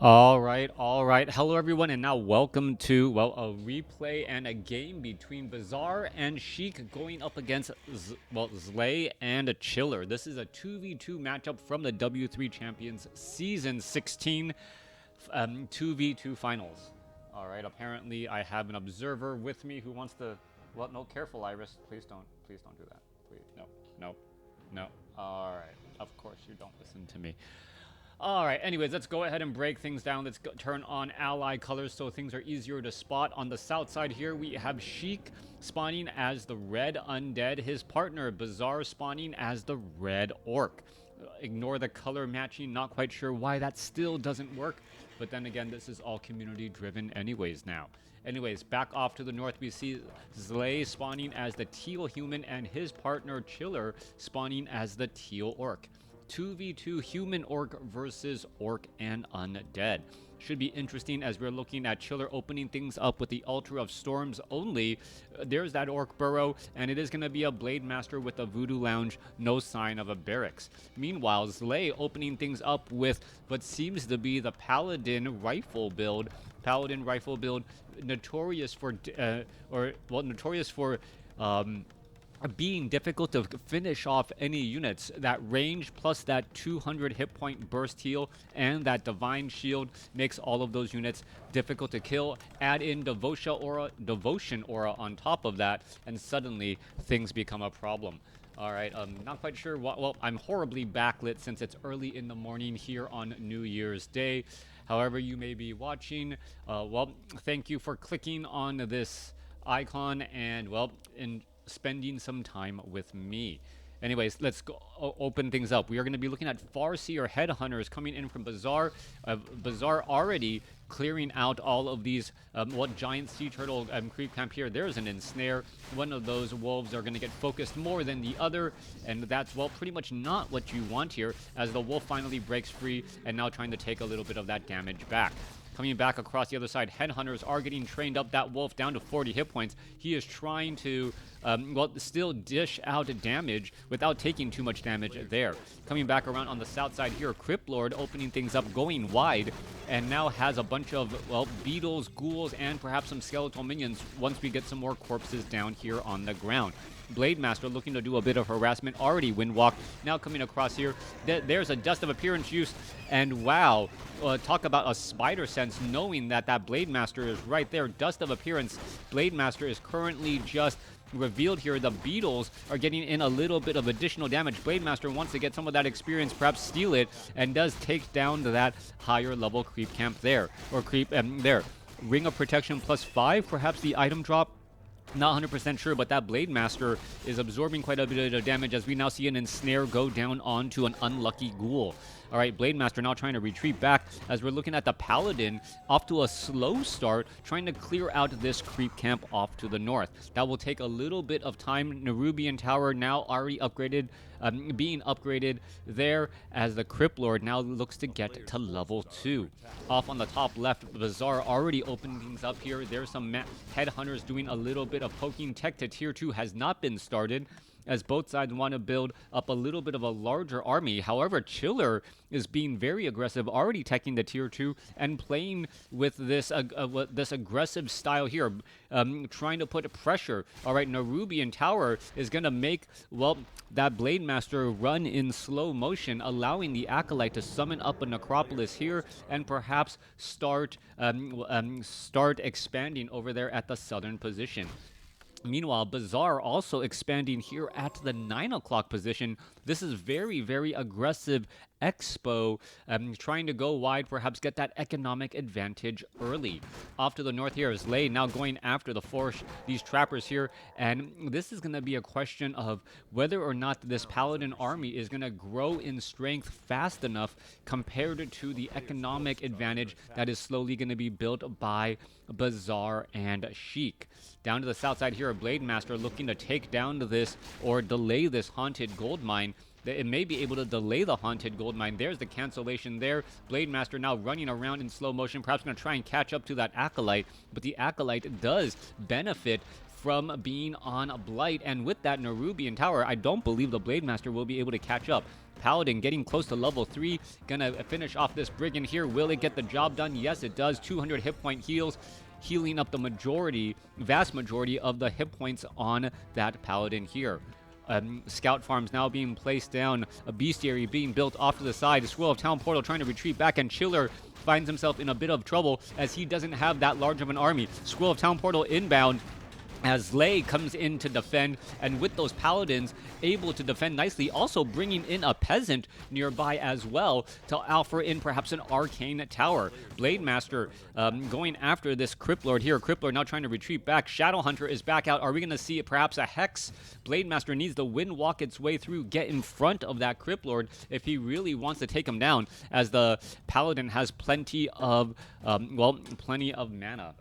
All right, all right. Hello, everyone, and now welcome to, well, a replay and a game between Bizzare and Sheik going up against, ZLaY and a CH1LLeR. This is a 2v2 matchup from the W3 Champions Season 16 2v2 Finals. All right, apparently I have an observer with me who wants to, well, no, careful, Iris. Please don't do that. Please, no. All right, of course you don't listen to me. All right, anyways, let's go ahead and break things down. Let's turn on ally colors so things are easier to spot. On the south side here, we have Sheik spawning as the red undead. His partner, Bizzare, spawning as the red orc. Ignore the color matching, not quite sure why that still doesn't work. But then again, this is all community driven anyways now. Anyways, back off to the north, we see ZLaY spawning as the teal human and his partner, CH1LLeR, spawning as the teal orc. 2v2 human orc versus orc and undead. Should be interesting as we're looking at CH1LLeR opening things up with the Altar of Storms only. There's that orc burrow, and it is going to be a Blade Master with a Voodoo Lounge, no sign of a barracks. Meanwhile, ZLaY opening things up with what seems to be the Paladin rifle build. Notorious for, being difficult to finish off any units. That range plus that 200 hit point burst heal and that divine shield makes all of those units difficult to kill. Add in devotion aura on top of that, and suddenly things become a problem. All right, not quite sure what. Well, I'm horribly backlit since it's early in the morning here on New Year's Day. However you may be watching, well, thank you for clicking on this icon and, well, spending some time with me. Anyways, let's go open things up. We are going to be looking at Farseer headhunters coming in from Bizzare. Bizzare already clearing out all of these giant sea turtle creep camp here. There's an ensnare. One of those wolves are going to get focused more than the other, and that's, well, pretty much not what you want here, as the wolf finally breaks free and now trying to take a little bit of that damage back. Coming back across the other side, headhunters are getting trained up. That wolf down to 40 hit points. He is trying to, still dish out damage without taking too much damage there. Coming back around on the south side here, Cryptlord opening things up, going wide, and now has a bunch of, well, beetles, ghouls, and perhaps some skeletal minions once we get some more corpses down here on the ground. Blade Master looking to do a bit of harassment, already windwalk. Now coming across here, there's a Dust of Appearance use, and wow, talk about a spider sense, knowing that that Blade Master is right there. Dust of Appearance, Blade Master is currently just revealed here. The beetles are getting in a little bit of additional damage. Blade Master wants to get some of that experience, perhaps steal it, and does take down to that higher level creep camp there, or creep there. Ring of Protection +5, perhaps the item drop. Not 100% sure, but that Blade Master is absorbing quite a bit of damage as we now see an ensnare go down onto an unlucky ghoul. All right, Blade Master now trying to retreat back as we're looking at the Paladin off to a slow start, trying to clear out this creep camp off to the north. That will take a little bit of time. Nerubian Tower now already upgraded, being upgraded there as the Cryptlord now looks to get to level 2. Off on the top left, Bizzare already opening things up here. There's some headhunters doing a little bit of poking. Tech to tier 2 has not been started, as both sides want to build up a little bit of a larger army. However, CH1LLeR is being very aggressive, already teching the tier 2 and playing with this this aggressive style here, trying to put pressure. All right, Nerubian Tower is going to make, well, that Blade Master run in slow motion, allowing the Acolyte to summon up a Necropolis here and perhaps start expanding over there at the southern position. Meanwhile, Bizzare also expanding here at the 9 o'clock position. This is very, very aggressive expo, trying to go wide, perhaps get that economic advantage early. Off to the north here is ZLaY now going after these trappers here, and this is going to be a question of whether or not this Paladin army is going to grow in strength fast enough compared to the economic advantage that is slowly going to be built by Bizzare and Sheik. Down to the south side here, a Blade Master looking to take down this or delay this haunted gold mine. It may be able to delay the haunted gold mine. There's the cancellation there. Blade Master now running around in slow motion, perhaps going to try and catch up to that Acolyte, but the Acolyte does benefit from being on Blight, and with that Nerubian Tower, I don't believe the Blade Master will be able to catch up. Paladin getting close to level 3. Gonna finish off this Brigand here. Will it get the job done? Yes, it does. 200 hit point heals, healing up the vast majority of the hit points on that Paladin here. Scout farms now being placed down, a bestiary being built off to the side, Scroll of Town Portal trying to retreat back, and CH1LLeR finds himself in a bit of trouble as he doesn't have that large of an army. Scroll of Town Portal inbound as ZLaY comes in to defend, and with those paladins able to defend nicely, also bringing in a peasant nearby as well to offer in perhaps an arcane tower. Blademaster going after this Cryptlord here. Cryptlord now trying to retreat back. Shadowhunter is back out. Are we going to see perhaps a Hex? Blademaster needs to wind walk its way through, get in front of that Cryptlord if he really wants to take him down, as the paladin has plenty of mana.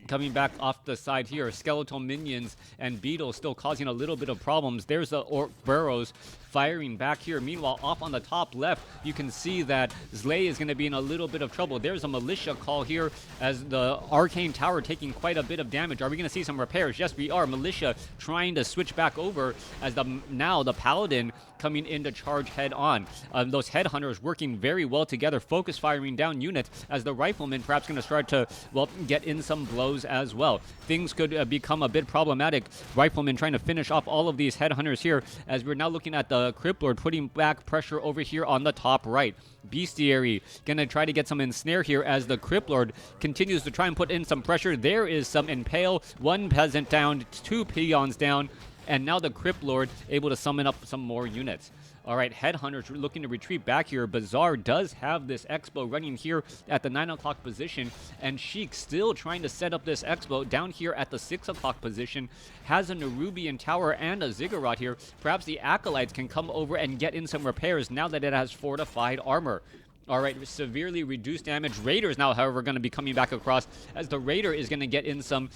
Coming back off the side here, skeletal minions and beetles still causing a little bit of problems. There's the orc burrows firing back here. Meanwhile, off on the top left, you can see that ZLaY is going to be in a little bit of trouble. There's a militia call here as the arcane tower taking quite a bit of damage. Are we going to see some repairs? Yes, we are. Militia trying to switch back over as now the paladin coming in to charge head on. Those headhunters working very well together, focus firing down units as the riflemen perhaps going to start to, well, get in some blows as well. Things could become a bit problematic. Riflemen trying to finish off all of these headhunters here as we're now looking at the Cryptlord putting back pressure over here on the top right. Bestiary gonna try to get some ensnare here as the Cryptlord continues to try and put in some pressure. There is some impale, one peasant down, 2 peons down, and now the Cryptlord able to summon up some more units. All right, Headhunters looking to retreat back here. Bizzare does have this Expo running here at the 9 o'clock position, and Sheik still trying to set up this Expo down here at the 6 o'clock position. Has a Nerubian Tower and a Ziggurat here. Perhaps the Acolytes can come over and get in some repairs now that it has fortified armor. All right, severely reduced damage. Raiders now, however, going to be coming back across as the Raider is going to get in some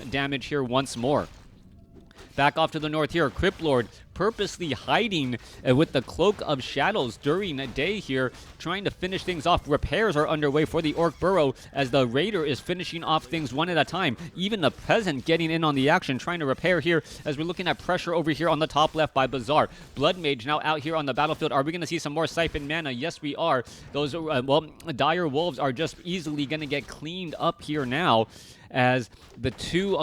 damage here once more. Back off to the north here, Cryptlord purposely hiding with the Cloak of Shadows during the day here, trying to finish things off. Repairs are underway for the Orc Burrow as the Raider is finishing off things one at a time. Even the Peasant getting in on the action, trying to repair here as we're looking at pressure over here on the top left by Bizzare. Blood Mage now out here on the battlefield. Are we going to see some more Siphon Mana? Yes, we are. Those, Dire Wolves are just easily going to get cleaned up here now, as the two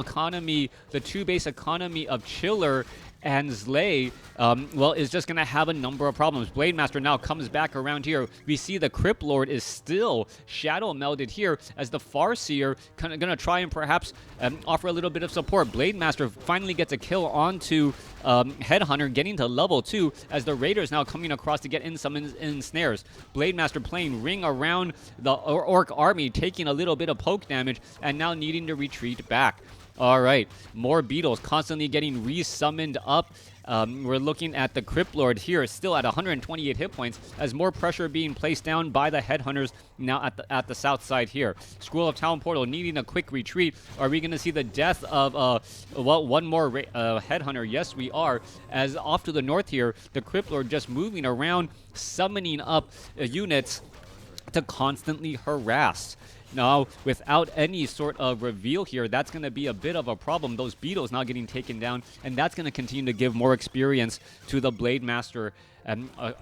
base economy of CH1LLeR and ZLaY, is just going to have a number of problems. Blademaster now comes back around here. We see the Cryptlord is still shadow melded here as the Farseer going to try and perhaps offer a little bit of support. Blademaster finally gets a kill onto Headhunter, getting to level 2 as the Raiders now coming across to get in some ensnares. Blademaster playing ring around the Orc army, taking a little bit of poke damage and now needing to retreat back. All right, more beetles constantly getting resummoned up. We're looking at the Cryptlord here, still at 128 hit points, as more pressure being placed down by the Headhunters now at the south side here. Scroll of Town Portal needing a quick retreat. Are we going to see the death of, one more Headhunter? Yes, we are. As off to the north here, the Cryptlord just moving around, summoning up units to constantly harass. Now, without any sort of reveal here, that's going to be a bit of a problem. Those beetles now getting taken down, and that's going to continue to give more experience to the Blademaster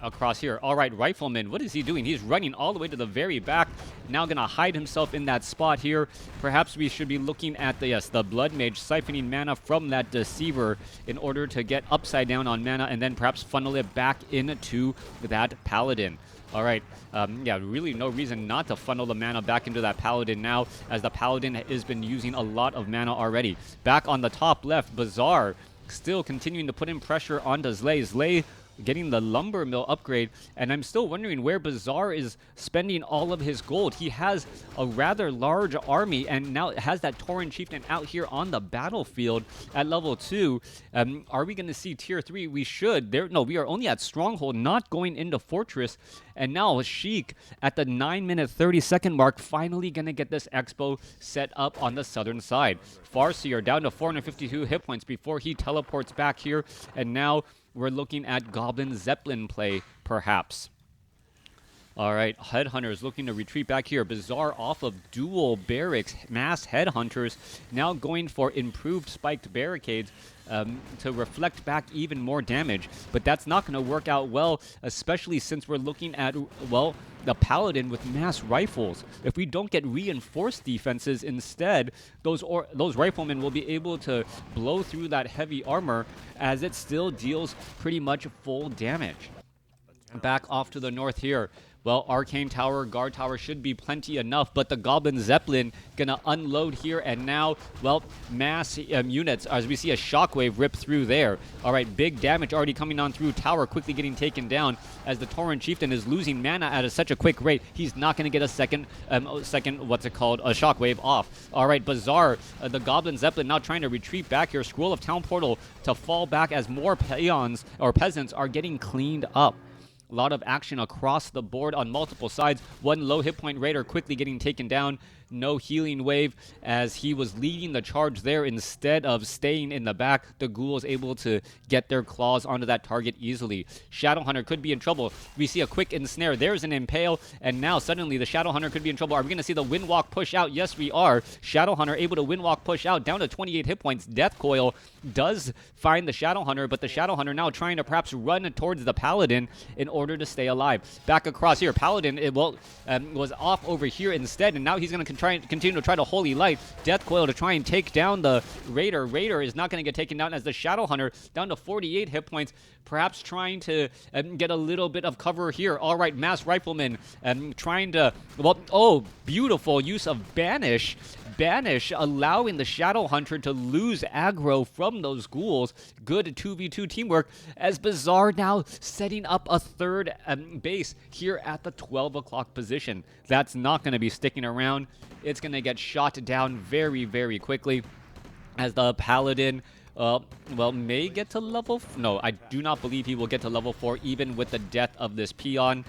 across here. All right, Rifleman, what is he doing? He's running all the way to the very back, now going to hide himself in that spot here. Perhaps we should be looking at the Blood Mage siphoning mana from that Deceiver in order to get upside down on mana and then perhaps funnel it back into that Paladin. All right, really no reason not to funnel the mana back into that Paladin now, as the Paladin has been using a lot of mana already. Back on the top left, Bizzare still continuing to put in pressure onto ZLaY. ZLaY getting the lumber mill upgrade, and I'm still wondering where Bizzare is spending all of his gold. He has a rather large army and now has that Tauren Chieftain out here on the battlefield at level 2. Are we going to see tier 3? We should. No, we are only at Stronghold, not going into Fortress. And now Sheik at the 9-minute 30-second mark, finally going to get this Expo set up on the southern side. Farseer down to 452 hit points before he teleports back here, and now we're looking at Goblin Zeppelin play, perhaps. All right, Headhunters looking to retreat back here. Bizzare off of dual barracks, mass Headhunters, now going for improved spiked barricades to reflect back even more damage. But that's not going to work out well, especially since we're looking at, well, the Paladin with mass rifles. If we don't get reinforced defenses instead, those riflemen will be able to blow through that heavy armor as it still deals pretty much full damage. Back off to the north here. Well, Arcane Tower, Guard Tower should be plenty enough, but the Goblin Zeppelin gonna unload here, and now, well, mass units, as we see a shockwave rip through there. All right, big damage already coming on through. Tower quickly getting taken down as the Tauren Chieftain is losing mana at such a quick rate. He's not gonna get a second, a shockwave off. All right, Bizzare, the Goblin Zeppelin now trying to retreat back here. Scroll of Town Portal to fall back as more peons or peasants are getting cleaned up. A lot of action across the board on multiple sides. One low hit point raider quickly getting taken down. No healing wave as he was leading the charge there instead of staying in the back. The ghoul is able to get their claws onto that target easily. Shadowhunter could be in trouble. We see a quick ensnare. There's an impale, and now suddenly the Shadowhunter could be in trouble. Are we going to see the Windwalk push out? Yes, we are. Shadowhunter able to Windwalk push out down to 28 hit points. Death Coil does find the Shadowhunter, but the Shadowhunter now trying to perhaps run towards the Paladin in order to stay alive. Back across here. Paladin, was off over here instead, and now he's going to continue to try to Holy Light. Death Coil to try and take down the Raider. Raider is not going to get taken down as the Shadowhunter down to 48 hit points, perhaps trying to get a little bit of cover here. All right, Mass Rifleman trying to, well, oh, beautiful use of Banish. Banish allowing the Shadowhunter to lose aggro from those ghouls. Good 2v2 teamwork as Bizzare now setting up a third base here at the 12 o'clock position. That's not going to be sticking around. It's going to get shot down very, very quickly as the Paladin may get to level... No, I do not believe he will get to level 4, even with the death of this peon,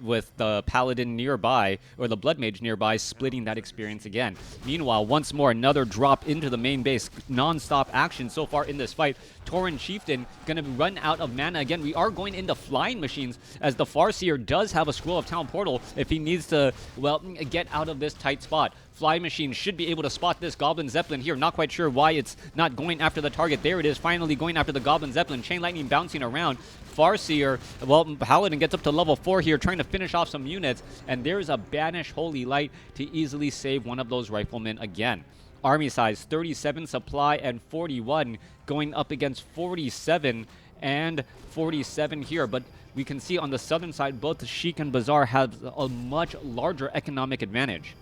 with the Paladin nearby, or the Blood Mage nearby, splitting that experience again. Meanwhile, once more, another drop into the main base. Non-stop action so far in this fight. Tauren Chieftain going to run out of mana again. We are going into Flying Machines, as the Farseer does have a Scroll of Town Portal if he needs to, well, get out of this tight spot. Fly Machine should be able to spot this Goblin Zeppelin here. Not quite sure why it's not going after the target. There it is, finally going after the Goblin Zeppelin. Chain Lightning bouncing around. Farseer, well, Paladin gets up to level 4 here, trying to finish off some units. And there's a Banish Holy Light to easily save one of those riflemen again. Army size, 37 supply and 41, going up against 47 and 47 here. But we can see on the southern side, both Sheik and Bizzare have a much larger economic advantage.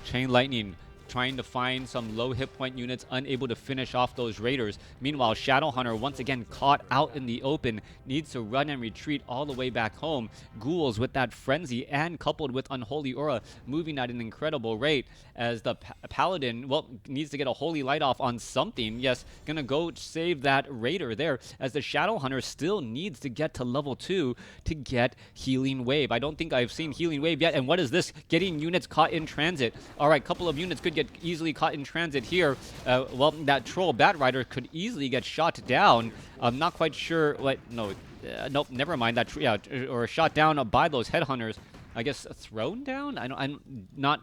Chain Lightning trying to find some low hit point units, unable to finish off those raiders. Meanwhile, Shadowhunter, once again caught out in the open, needs to run and retreat all the way back home. Ghouls with that frenzy and coupled with Unholy Aura moving at an incredible rate as the Paladin, well, needs to get a Holy Light off on something. Yes, gonna go save that raider there as the Shadowhunter still needs to get to level 2 to get Healing Wave. I don't think I've seen Healing Wave yet. And what is this? Getting units caught in transit. All right, couple of units could get easily caught in transit here. Well, that Troll Bat Rider could easily get shot down. I'm not quite sure what... nope, never mind. That or shot down by those Headhunters. I guess thrown down? I'm not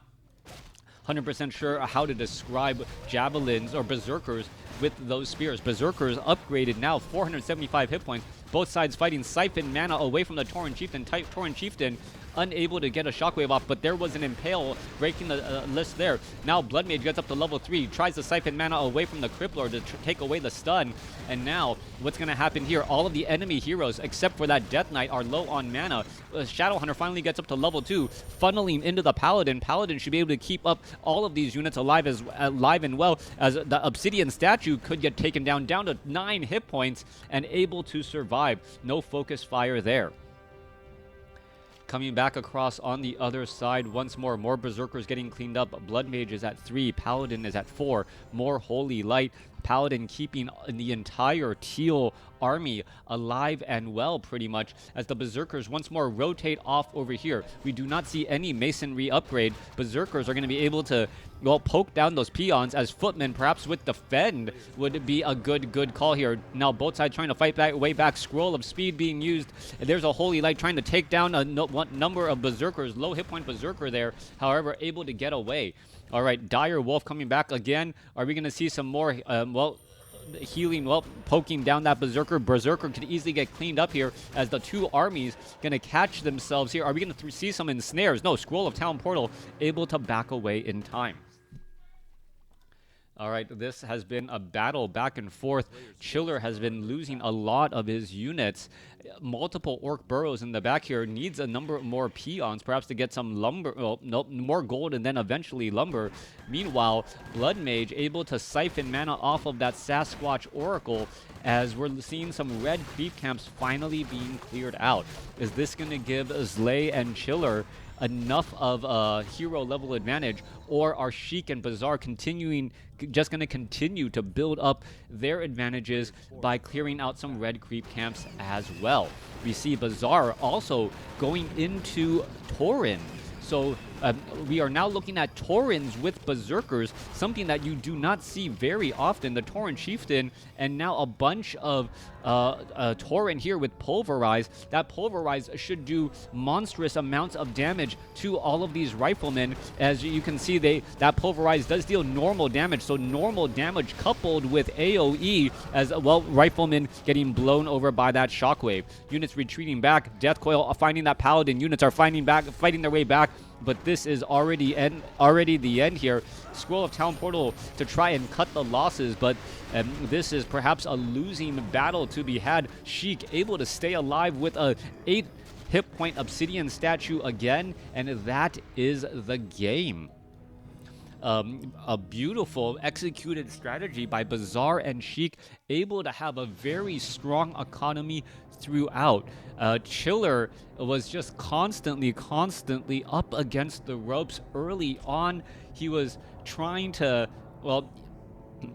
100% sure how to describe Javelins or Berserkers with those spears. Berserkers upgraded now, 475 hit points. Both sides fighting, siphon mana away from the Tauren Chieftain. Tauren Chieftain unable to get a shockwave off, but there was an impale breaking the list there. Now Blood Mage gets up to level 3, tries to siphon mana away from the Crippler to take away the stun. And now what's going to happen here? All of the enemy heroes, except for that Death Knight, are low on mana. Shadowhunter finally gets up to level 2, funneling into the Paladin. Paladin should be able to keep up all of these units alive and well, as the Obsidian statue could get taken down to 9 hit points and able to survive. No focus fire there. Coming back across on the other side once more. More Berserkers getting cleaned up. Blood Mage is at 3. Paladin is at 4. More Holy Light. Paladin keeping the entire teal army alive and well, pretty much, as the Berserkers once more rotate off over here. We do not see any masonry upgrade. Berserkers are going to be able to, well, poke down those peons, as footmen, perhaps with defend, would be a good call here. Now both sides trying to fight back, way back. Scroll of speed being used. There's a Holy Light trying to take down a number of Berserkers. Low hit point Berserker there, however, able to get away. All right, Dire Wolf coming back again. Are we going to see some more, well, healing, well, poking down that Berserker? Berserker could easily get cleaned up here, as the two armies going to catch themselves here. Are we going to see some ensnares? No, Scroll of Town Portal able to back away in time. All right, this has been a battle back and forth. CH1LLeR has been losing a lot of his units. Multiple orc burrows in the back here. Needs a number more peons, perhaps to get some lumber, well, no, more gold and then eventually lumber. Meanwhile, Blood Mage able to siphon mana off of that Sasquatch Oracle, as we're seeing some red creep camps finally being cleared out. Is this going to give ZLaY and CH1LLeR enough of a hero level advantage, or are Sheik and Bizzare just going to continue to build up their advantages by clearing out some red creep camps as well? We see Bizzare also going into Tauren. So we are now looking at Taurens with Berserkers, something that you do not see very often. The Tauren Chieftain, and now a bunch of Tauren here with Pulverize. That Pulverize should do monstrous amounts of damage to all of these riflemen. As you can see, that Pulverize does deal normal damage, so normal damage coupled with AoE, as well, riflemen getting blown over by that shockwave. Units retreating back. Death Coil finding that Paladin. Units are fighting their way back. But this is already the end here. Scroll of Town Portal to try and cut the losses, but this is perhaps a losing battle to be had. Sheik able to stay alive with a 8 hit point Obsidian statue again, and that is the game. A beautiful executed strategy by Bizzare and Sheik, able to have a very strong economy throughout. CH1LLeR was just constantly up against the ropes early on. He was trying to, well,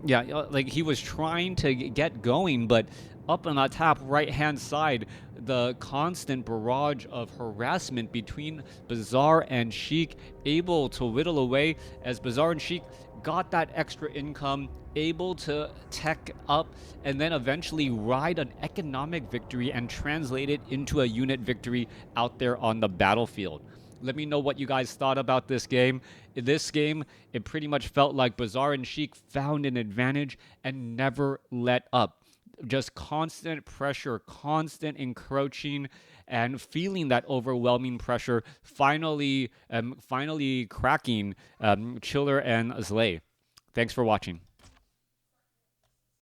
yeah, like he was trying to get going, but up on the top right-hand side, the constant barrage of harassment between Bizzare and Sheik able to whittle away, as Bizzare and Sheik got that extra income, able to tech up, and then eventually ride an economic victory and translate it into a unit victory out there on the battlefield. Let me know what you guys thought about this game. In this game, it pretty much felt like Bizzare and Sheik found an advantage and never let up. Just constant pressure, constant encroaching, and feeling that overwhelming pressure, finally cracking CH1LLeR and ZLaY. Thanks for watching.